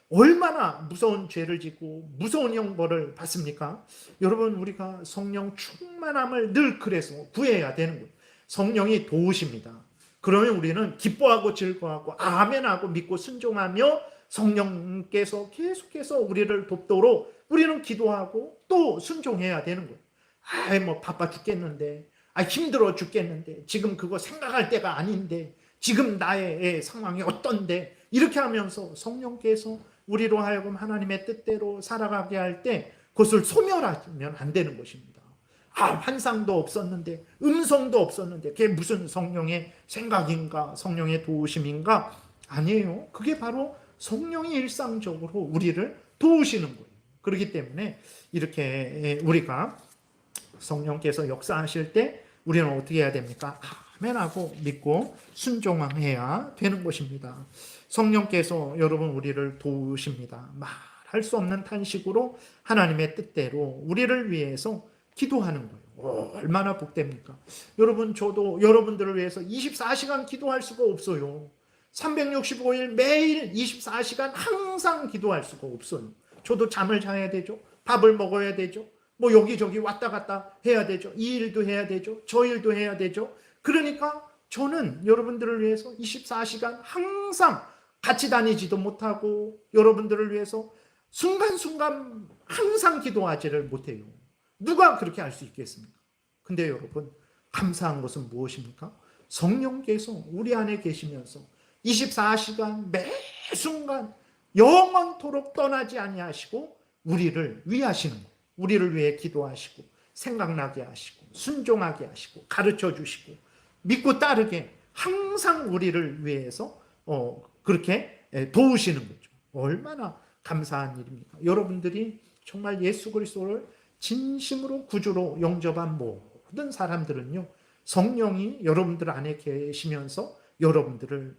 얼마나 무서운 죄를 짓고 무서운 형벌을 받습니까? 여러분 우리가 성령 충만함을 늘 그래서 구해야 되는 거예요. 성령이 도우십니다. 그러면 우리는 기뻐하고 즐거워하고 아멘하고 믿고 순종하며 성령께서 계속해서 우리를 돕도록 우리는 기도하고 또 순종해야 되는 거예요. 바빠 죽겠는데, 힘들어 죽겠는데, 지금 그거 생각할 때가 아닌데, 지금 나의 상황이 어떤데, 이렇게 하면서 성령께서 우리로 하여금 하나님의 뜻대로 살아가게 할 때 그것을 소멸하면 안 되는 것입니다. 환상도 없었는데, 음성도 없었는데, 그게 무슨 성령의 생각인가, 성령의 도우심인가? 아니에요. 그게 바로 성령이 일상적으로 우리를 도우시는 거예요. 그렇기 때문에 이렇게 우리가 성령께서 역사하실 때 우리는 어떻게 해야 됩니까? 아멘하고 믿고 순종해야 되는 것입니다. 성령께서 여러분 우리를 도우십니다. 말할 수 없는 탄식으로 하나님의 뜻대로 우리를 위해서 기도하는 거예요. 얼마나 복됩니까? 여러분 저도 여러분들을 위해서 24시간 기도할 수가 없어요. 365일 매일 24시간 항상 기도할 수가 없어요. 저도 잠을 자야 되죠. 밥을 먹어야 되죠. 뭐 여기저기 왔다 갔다 해야 되죠. 이 일도 해야 되죠. 저 일도 해야 되죠. 그러니까 저는 여러분들을 위해서 24시간 항상 같이 다니지도 못하고 여러분들을 위해서 순간순간 항상 기도하지를 못해요. 누가 그렇게 할 수 있겠습니까? 근데 여러분, 감사한 것은 무엇입니까? 성령께서 우리 안에 계시면서 24시간 매 순간 영원토록 떠나지 아니하시고 우리를 위하시는 거예요. 우리를 위해 기도하시고 생각나게 하시고 순종하게 하시고 가르쳐 주시고 믿고 따르게 항상 우리를 위해서 그렇게 도우시는 거죠. 얼마나 감사한 일입니까? 여러분들이 정말 예수 그리스도를 진심으로 구주로 영접한 모든 사람들은요, 성령이 여러분들 안에 계시면서 여러분들을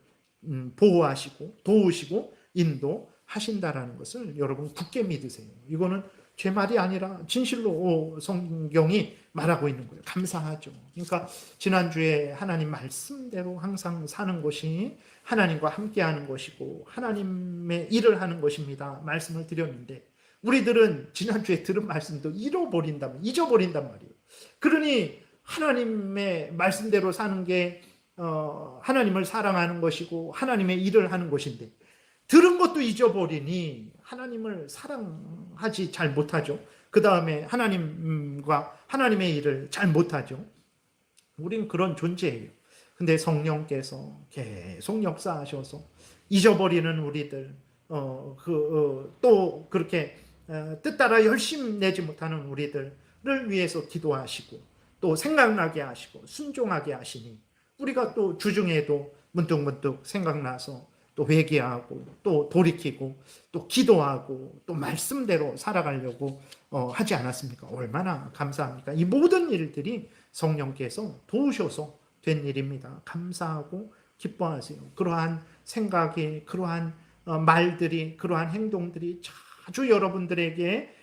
보호하시고 도우시고 인도하신다라는 것을 여러분 굳게 믿으세요. 이거는 제 말이 아니라 진실로 성경이 말하고 있는 거예요. 감사하죠. 그러니까 지난주에 하나님 말씀대로 항상 사는 것이 하나님과 함께하는 것이고 하나님의 일을 하는 것입니다. 말씀을 드렸는데 우리들은 지난주에 들은 말씀도 잊어버린단 말이에요. 그러니 하나님의 말씀대로 사는 게 하나님을 사랑하는 것이고 하나님의 일을 하는 것인데 들은 것도 잊어버리니 하나님을 사랑하지 잘 못하죠. 그 다음에 하나님과 하나님의 일을 잘 못하죠. 우린 그런 존재예요. 근데 성령께서 계속 역사하셔서 잊어버리는 우리들, 또 그렇게 뜻 따라 열심 내지 못하는 우리들을 위해서 기도하시고 또 생각나게 하시고 순종하게 하시니 우리가 또 주중에도 문득문득 생각나서 또 회개하고 또 돌이키고 또 기도하고 또 말씀대로 살아가려고 하지 않았습니까? 얼마나 감사합니까? 이 모든 일들이 성령께서 도우셔서 된 일입니다. 감사하고 기뻐하세요. 그러한 생각이, 그러한 말들이, 그러한 행동들이 자주 여러분들에게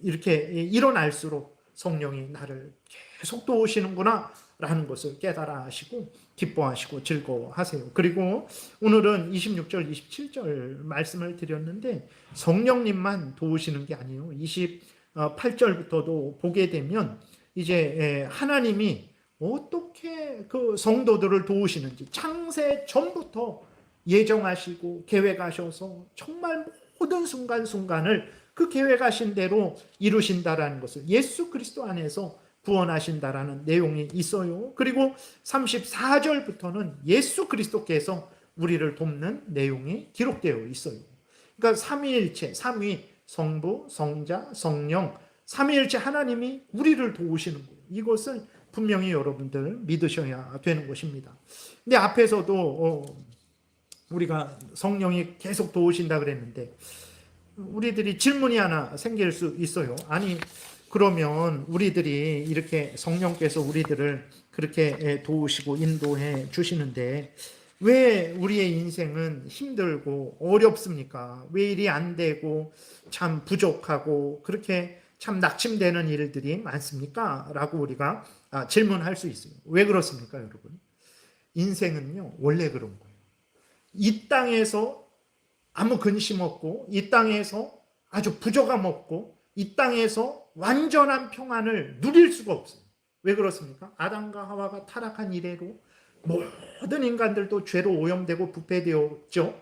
이렇게 일어날수록 성령이 나를 계속 도우시는구나 라는 것을 깨달아 하시고 기뻐하시고 즐거워하세요. 그리고 오늘은 26절, 27절 말씀을 드렸는데 성령님만 도우시는 게 아니에요. 28절부터도 보게 되면 이제 하나님이 어떻게 그 성도들을 도우시는지 창세 전부터 예정하시고 계획하셔서 정말 모든 순간순간을 그 계획하신 대로 이루신다라는 것을 예수 그리스도 안에서 구원하신다라는 내용이 있어요. 그리고 34절부터는 예수 그리스도께서 우리를 돕는 내용이 기록되어 있어요. 그러니까 삼위일체, 삼위, 성부, 성자, 성령, 삼위일체 하나님이 우리를 도우시는 거예요. 이것을 분명히 여러분들 믿으셔야 되는 것입니다. 근데 앞에서도 우리가 성령이 계속 도우신다 그랬는데 우리들이 질문이 하나 생길 수 있어요. 아니 그러면 우리들이 이렇게 성령께서 우리들을 그렇게 도우시고 인도해 주시는데 왜 우리의 인생은 힘들고 어렵습니까? 왜 일이 안 되고 참 부족하고 그렇게 참 낙심되는 일들이 많습니까? 라고 우리가 질문할 수 있어요. 왜 그렇습니까, 여러분? 인생은요, 원래 그런 거예요. 이 땅에서 아무 근심 없고 이 땅에서 아주 부족함 없고 이 땅에서 완전한 평안을 누릴 수가 없어요. 왜 그렇습니까? 아담과 하와가 타락한 이래로 모든 인간들도 죄로 오염되고 부패되었죠.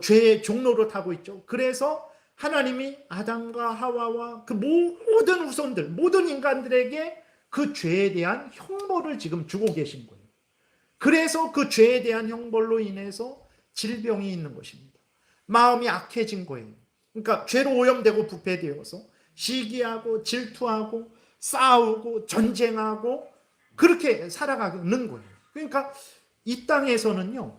죄의 종로로 타고 있죠. 그래서 하나님이 아담과 하와와 그 모든 후손들, 모든 인간들에게 그 죄에 대한 형벌을 지금 주고 계신 거예요. 그래서 그 죄에 대한 형벌로 인해서 질병이 있는 것입니다. 마음이 악해진 거예요. 그러니까 죄로 오염되고 부패되어서 시기하고 질투하고 싸우고 전쟁하고 그렇게 살아가는 거예요. 그러니까 이 땅에서는요,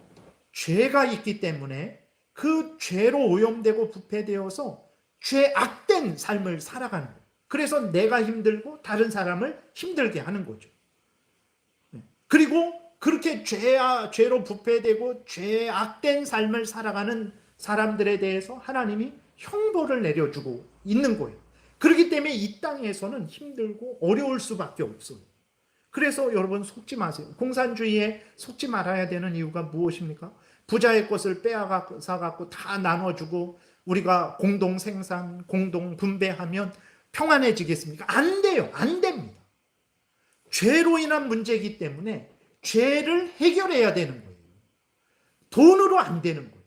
죄가 있기 때문에 그 죄로 오염되고 부패되어서 죄악된 삶을 살아가는 거예요. 그래서 내가 힘들고 다른 사람을 힘들게 하는 거죠. 그리고 그렇게 죄로 부패되고 죄악된 삶을 살아가는 사람들에 대해서 하나님이 형벌을 내려주고 있는 거예요. 그렇기 때문에 이 땅에서는 힘들고 어려울 수밖에 없어요. 그래서 여러분 속지 마세요. 공산주의에 속지 말아야 되는 이유가 무엇입니까? 부자의 것을 빼앗아서 다 나눠주고 우리가 공동 생산, 공동 분배하면 평안해지겠습니까? 안 돼요. 안 됩니다. 죄로 인한 문제이기 때문에 죄를 해결해야 되는 거예요. 돈으로 안 되는 거예요.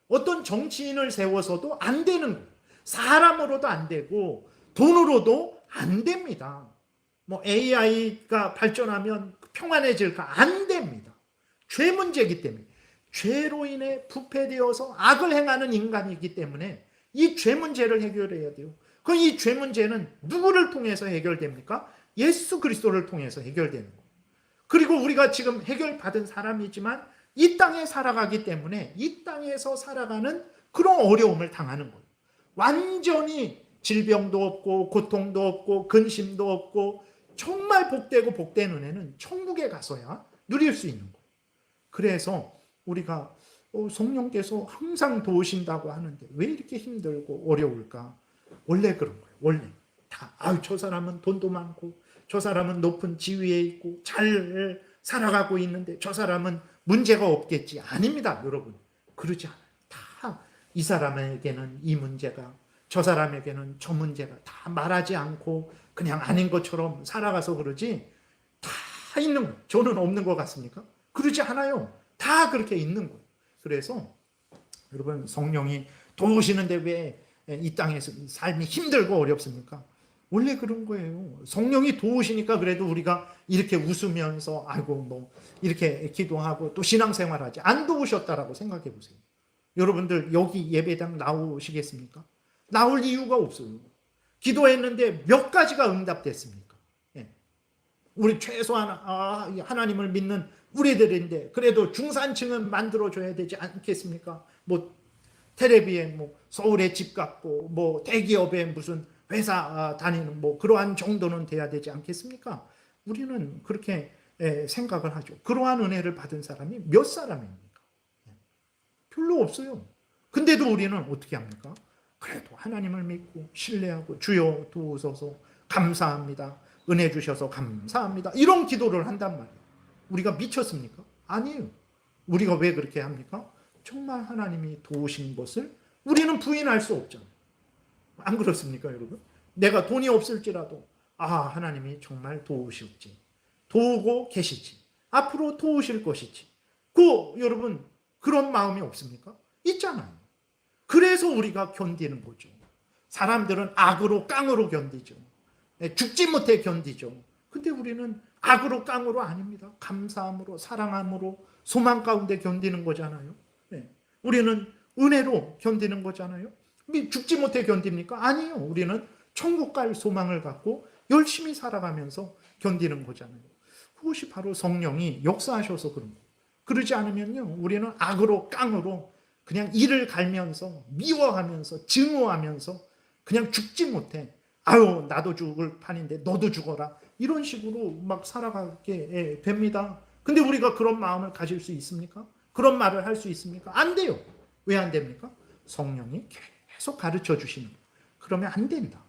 어떤 정치인을 세워서도 안 되는 거예요. 사람으로도 안 되고 돈으로도 안 됩니다. 뭐 AI가 발전하면 평안해질까? 안 됩니다. 죄 문제이기 때문에. 죄로 인해 부패되어서 악을 행하는 인간이기 때문에 이 죄 문제를 해결해야 돼요. 그럼 이 죄 문제는 누구를 통해서 해결됩니까? 예수 그리스도를 통해서 해결되는 거예요. 그리고 우리가 지금 해결받은 사람이지만 이 땅에 살아가기 때문에 이 땅에서 살아가는 그런 어려움을 당하는 거예요. 완전히 질병도 없고 고통도 없고 근심도 없고 정말 복되고 복된 은혜는 천국에 가서야 누릴 수 있는 거예요. 그래서 우리가 성령께서 항상 도우신다고 하는데 왜 이렇게 힘들고 어려울까? 원래 그런 거예요. 원래 다 저 사람은 돈도 많고 저 사람은 높은 지위에 있고 잘 살아가고 있는데 저 사람은 문제가 없겠지. 아닙니다, 여러분. 그러지 않아요. 다 이 사람에게는 이 문제가, 저 사람에게는 저 문제가 다 말하지 않고 그냥 아닌 것처럼 살아가서 그러지 다 있는 거예요. 저는 없는 것 같습니까? 그러지 않아요. 다 그렇게 있는 거예요. 그래서 여러분, 성령이 도우시는데 왜 이 땅에서 삶이 힘들고 어렵습니까? 원래 그런 거예요. 성령이 도우시니까 그래도 우리가 이렇게 웃으면서 아이고 뭐 이렇게 기도하고 또 신앙생활하지. 안 도우셨다라고 생각해 보세요. 여러분들 여기 예배당 나오시겠습니까? 나올 이유가 없어요. 기도했는데 몇 가지가 응답됐습니까? 예. 우리 최소한 하나님을 믿는 우리들인데 그래도 중산층은 만들어줘야 되지 않겠습니까? 뭐 텔레비에 뭐 서울에 집 갖고 뭐 대기업에 무슨 회사 다니는 뭐 그러한 정도는 돼야 되지 않겠습니까? 우리는 그렇게 생각을 하죠. 그러한 은혜를 받은 사람이 몇 사람입니까? 별로 없어요. 근데도 우리는 어떻게 합니까? 그래도 하나님을 믿고 신뢰하고 주여 도우소서 감사합니다. 은혜 주셔서 감사합니다. 이런 기도를 한단 말이에요. 우리가 미쳤습니까? 아니에요. 우리가 왜 그렇게 합니까? 정말 하나님이 도우신 것을 우리는 부인할 수 없잖아요. 안 그렇습니까, 여러분? 내가 돈이 없을지라도 하나님이 정말 도우실지, 도우고 계시지, 앞으로 도우실 것이지. 여러분 그런 마음이 없습니까? 있잖아요. 그래서 우리가 견디는 거죠. 사람들은 악으로 깡으로 견디죠. 죽지 못해 견디죠. 근데 우리는 악으로 깡으로 아닙니다. 감사함으로 사랑함으로 소망 가운데 견디는 거잖아요. 우리는 은혜로 견디는 거잖아요. 죽지 못해 견딥니까? 아니에요. 우리는 천국 갈 소망을 갖고 열심히 살아가면서 견디는 거잖아요. 그것이 바로 성령이 역사하셔서 그런 거예요. 그러지 않으면요, 우리는 악으로 깡으로 그냥 이를 갈면서 미워하면서 증오하면서 그냥 죽지 못해. 나도 죽을 판인데 너도 죽어라. 이런 식으로 막 살아가게 됩니다. 근데 우리가 그런 마음을 가질 수 있습니까? 그런 말을 할 수 있습니까? 안 돼요. 왜 안 됩니까? 성령이 계속 가르쳐 주시는 거예요. 그러면 안 된다.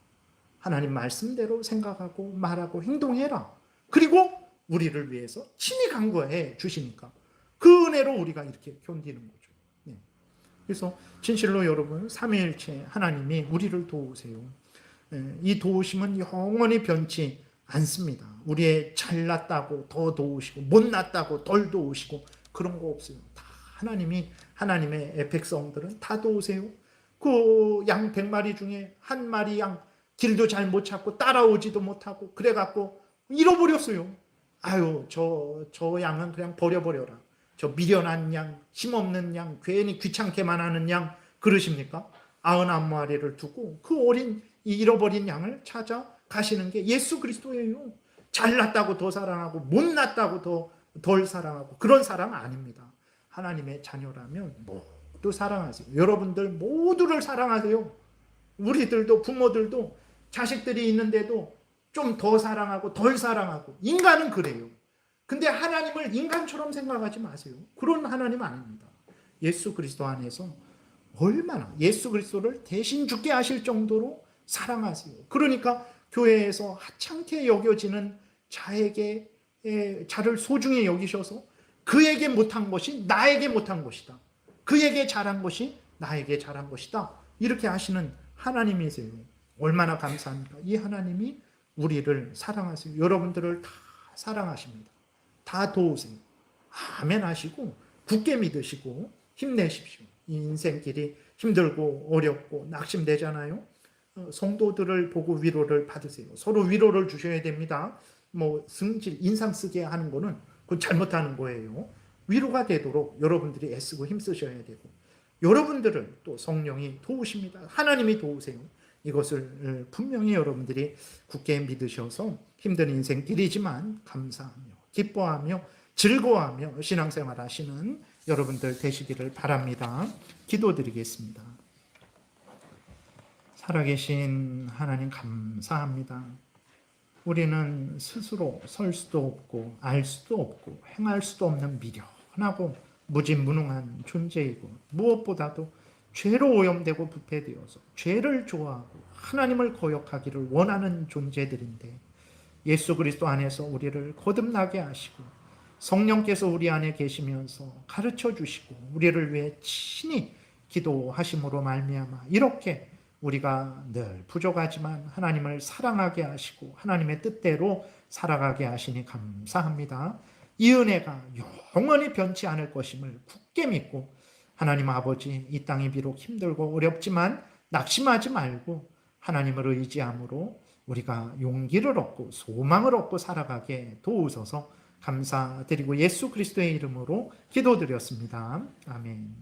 하나님 말씀대로 생각하고 말하고 행동해라. 그리고 우리를 위해서 친히 간구해 주시니까 그 은혜로 우리가 이렇게 견디는 거죠. 그래서 진실로 여러분, 삼위일체 하나님이 우리를 도우세요. 이 도우심은 영원히 변치 않습니다. 우리의 잘났다고 더 도우시고 못났다고 덜 도우시고 그런 거 없어요. 다 하나님의 백성들은 다 도우세요. 그 양 100마리 중에 한 마리 양 길도 잘 못 찾고 따라오지도 못하고 그래갖고 잃어버렸어요. 저 양은 그냥 버려버려라. 저 미련한 양, 힘없는 양, 괜히 귀찮게만 하는 양 그러십니까? 99마리를 두고 그 잃어버린 양을 찾아 가시는 게 예수 그리스도예요. 잘났다고 더 사랑하고 못났다고 덜 사랑하고 그런 사랑 아닙니다. 하나님의 자녀라면 모두 사랑하세요. 여러분들 모두를 사랑하세요. 우리들도 부모들도 자식들이 있는데도 좀 더 사랑하고 덜 사랑하고 인간은 그래요. 근데 하나님을 인간처럼 생각하지 마세요. 그런 하나님 아닙니다. 예수 그리스도 안에서 얼마나 예수 그리스도를 대신 죽게 하실 정도로 사랑하세요. 그러니까 교회에서 하찮게 여겨지는 자를 소중히 여기셔서 그에게 못한 것이 나에게 못한 것이다. 그에게 잘한 것이 나에게 잘한 것이다. 이렇게 하시는 하나님이세요. 얼마나 감사합니까? 이 하나님이 우리를 사랑하세요. 여러분들을 다 사랑하십니다. 다 도우세요. 아멘 하시고 굳게 믿으시고 힘내십시오. 이 인생길이 힘들고 어렵고 낙심되잖아요. 성도들을 보고 위로를 받으세요. 서로 위로를 주셔야 됩니다. 뭐 승질, 인상 쓰게 하는 거는 그건 잘못하는 거예요. 위로가 되도록 여러분들이 애쓰고 힘쓰셔야 되고 여러분들을 또 성령이 도우십니다. 하나님이 도우세요. 이것을 분명히 여러분들이 굳게 믿으셔서 힘든 인생길이지만 감사하며 기뻐하며 즐거워하며 신앙생활 하시는 여러분들 되시기를 바랍니다. 기도드리겠습니다. 살아계신 하나님 감사합니다. 우리는 스스로 설 수도 없고 알 수도 없고 행할 수도 없는 미련하고 무진무능한 존재이고 무엇보다도 죄로 오염되고 부패되어서 죄를 좋아하고 하나님을 거역하기를 원하는 존재들인데 예수 그리스도 안에서 우리를 거듭나게 하시고 성령께서 우리 안에 계시면서 가르쳐 주시고 우리를 위해 친히 기도하심으로 말미암아 이렇게 우리가 늘 부족하지만 하나님을 사랑하게 하시고 하나님의 뜻대로 살아가게 하시니 감사합니다. 이 은혜가 영원히 변치 않을 것임을 굳게 믿고 하나님 아버지 이 땅이 비록 힘들고 어렵지만 낙심하지 말고 하나님을 의지함으로 우리가 용기를 얻고 소망을 얻고 살아가게 도우소서 감사드리고 예수 그리스도의 이름으로 기도드렸습니다. 아멘.